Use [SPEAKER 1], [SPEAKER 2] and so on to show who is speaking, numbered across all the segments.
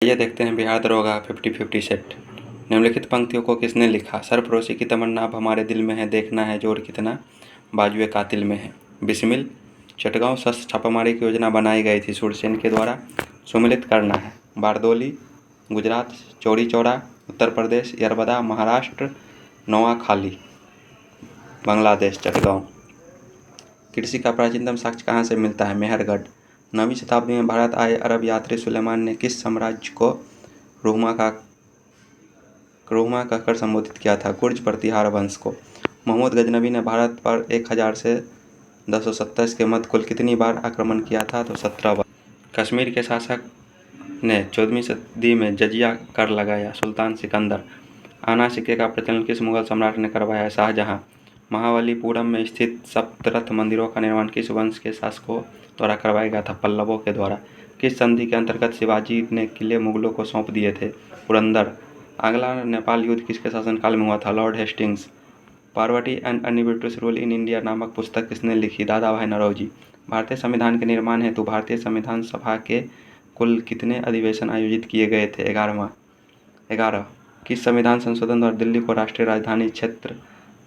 [SPEAKER 1] आइए देखते हैं बिहार दरोगा 50-50 सेट। निम्नलिखित पंक्तियों को किसने लिखा? सरफरोशी की तमन्ना अब हमारे दिल में है, देखना है जोर कितना बाजुए कातिल में है। बिस्मिल। चटगांव शस्त्र छापामारी की योजना बनाई गई थी, सूरसेन के द्वारा सुमिलित करना है। बारदोली गुजरात, चौरी चौरा उत्तर प्रदेश, यरबदा महाराष्ट्र, नोआखाली बांग्लादेश। चटगांव। कृषि का प्राचीनतम साक्ष्य कहाँ से मिलता है? मेहरगढ़। 9वीं शताब्दी में भारत आए अरब यात्री सुलेमान ने किस साम्राज्य को रोमा कहकर संबोधित किया था? गुर्ज प्रतिहार वंश को। मोहम्मद गजनबी ने भारत पर 1000 से 227 के मध्य कुल कितनी बार आक्रमण किया था? तो 17 बार। कश्मीर के शासक ने 14वीं सदी में जजिया कर लगाया? सुल्तान सिकंदर। आना सिक्के का प्रचलन किस मुगल सम्राट ने करवाया? शाहजहां। महाबलीपुरम में स्थित सप्तरथ मंदिरों का निर्माण किस वंश के शासकों द्वारा करवाया गया था? पल्लवों के द्वारा। किस संधि के अंतर्गत शिवाजी ने किले मुगलों को सौंप दिए थे? पुरंदर। अगला नेपाल युद्ध किसके शासनकाल में हुआ था? Lord Hastings. पार्वती एंड अन्य ब्रिटिश रूल इन इंडिया नामक पुस्तक किसने लिखी? दादा भाई नौरोजी। भारतीय संविधान के निर्माण हेतु भारतीय संविधान सभा के कुल कितने अधिवेशन आयोजित किए गए थे? 11। किस संविधान संशोधन द्वारा दिल्ली को राष्ट्रीय राजधानी क्षेत्र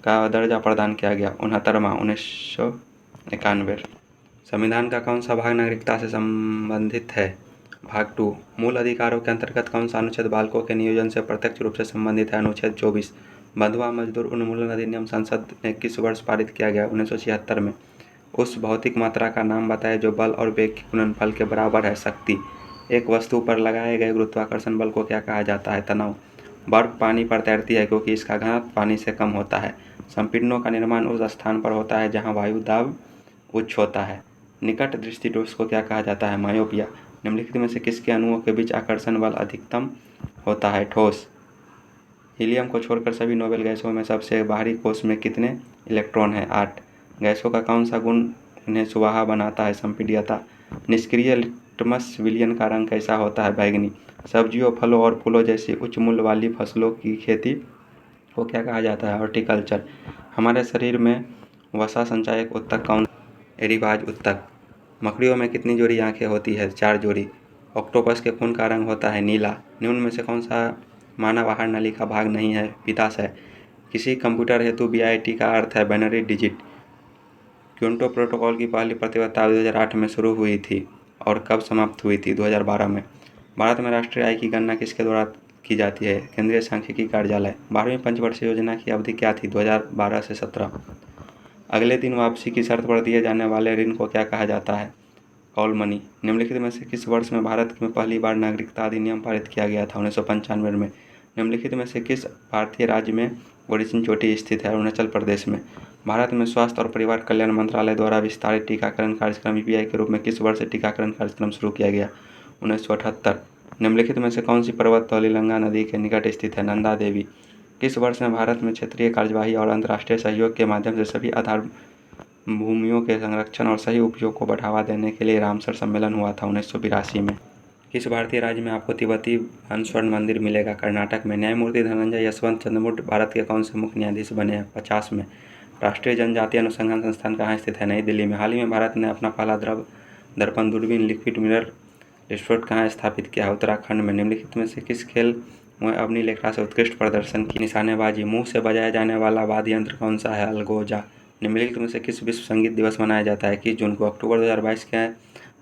[SPEAKER 1] का दर्जा प्रदान किया गया? 69वां 1991। संविधान का कौन सा भाग नागरिकता से संबंधित है? भाग 2। मूल अधिकारों के अंतर्गत कौन सा अनुच्छेद बालकों के नियोजन से प्रत्यक्ष रूप से संबंधित है? अनुच्छेद 24। बंधुआ मजदूर उन्मूलन अधिनियम संसद ने किस वर्ष पारित किया गया? 1976 में। उस भौतिक मात्रा का नाम बताएं जो बल और वेग के गुणनफल के बराबर है? शक्ति। एक वस्तु पर लगाए गए गुरुत्वाकर्षण बल को क्या कहा जाता है? तनाव। बर्फ पानी पर तैरती है क्योंकि इसका घनत्व पानी से कम होता है। संपीड़नों का निर्माण उस स्थान पर होता है जहाँ वायु दाब उच्च होता है। निकट दृष्टि दोष को क्या कहा जाता है? मायोपिया। निम्नलिखित में से किसके अणुओं के बीच आकर्षण बल अधिकतम होता है? ठोस। हीलियम को छोड़कर सभी नोबेल गैसों में सबसे बाहरी कोश में कितने इलेक्ट्रॉन हैं? 8। गैसों का कौन सा गुण उन्हें सुवाहा बनाता है? संपीड्यता। निष्क्रिय लिटमस विलयन का रंग कैसा होता है? बैंगनी। सब्जियों, फलों और फूलों जैसी उच्च मूल्य वाली फसलों की खेती को क्या कहा जाता है? हॉर्टिकल्चर। हमारे शरीर में वसा संचायक ऊतक कौन? एडिपाज ऊतक। मकड़ियों में कितनी जोड़ी आंखें होती है? 4 जोड़ी। ऑक्टोपस के खून का रंग होता है नीला। निम्न में से कौन सा मानव आहार नली का भाग नहीं है? पित्ताशय। किसी कंप्यूटर हेतु BIT का अर्थ है बाइनरी डिजिट। क्योंटो प्रोटोकॉल की पहली प्रतिबद्धता 2008 में शुरू हुई थी और कब समाप्त हुई थी? 2012 में। भारत में राष्ट्रीय आय की गणना किसके द्वारा की जाती है? केंद्रीय सांख्यिकी कार्यालय। 12वीं पंचवर्षीय योजना की अवधि क्या थी? 2012 से 17। अगले दिन वापसी की शर्त पर दिए जाने वाले ऋण को क्या कहा जाता है? Call money. निम्नलिखित में से किस वर्ष में भारत में पहली बार नागरिकता अधिनियम पारित किया गया था? 1995 में। निम्नलिखित में से किस भारतीय राज्य में ओरिजिन चोटी स्थित है? अरुणाचल प्रदेश में। भारत में स्वास्थ्य और परिवार कल्याण मंत्रालय द्वारा विस्तारित टीकाकरण कार्यक्रम EPI के रूप में किस वर्ष से टीकाकरण कार्यक्रम शुरू किया गया? 1978। निम्नलिखित में से कौन सी पर्वत तौलिलंगा नदी के निकट स्थित है? नंदा देवी। किस वर्ष में भारत में क्षेत्रीय कार्यवाही और अंतर्राष्ट्रीय सहयोग के माध्यम से सभी आधार भूमियों के संरक्षण और सही उपयोग को बढ़ावा देने के लिए रामसर सम्मेलन हुआ था? 1982 में। किस भारतीय राज्य में आपको तिब्बती स्वर्ण मंदिर मिलेगा? कर्नाटक में। न्यायमूर्ति धनंजय यशवंत चंद्रचूड़ भारत के कौन से मुख्य न्यायाधीश बने हैं? 50 में। राष्ट्रीय जनजातीय अनुसंधान संस्थान कहाँ स्थित है? नई दिल्ली में। हाल ही में भारत ने अपना पहला द्रव दर्पण दूरबीन लिक्विड मिरर टेलीस्कोप कहाँ स्थापित किया है? उत्तराखंड में। निम्नलिखित में से किस खेल में अवनी लेखरा से उत्कृष्ट प्रदर्शन की? निशानेबाजी। मुंह से बजाया जाने वाला वाद्य यंत्र कौन सा है? अलगोजा। निम्नलिखित में से किस विश्व संगीत दिवस मनाया जाता है? 21 जून को। अक्टूबर 2022 के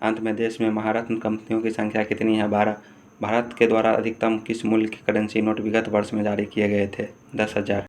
[SPEAKER 1] अंत में देश में महारत्न कंपनियों की संख्या कितनी है? 12। भारत के द्वारा अधिकतम किस मूल्य के करेंसी नोट विगत वर्ष में जारी किए गए थे? 10,000।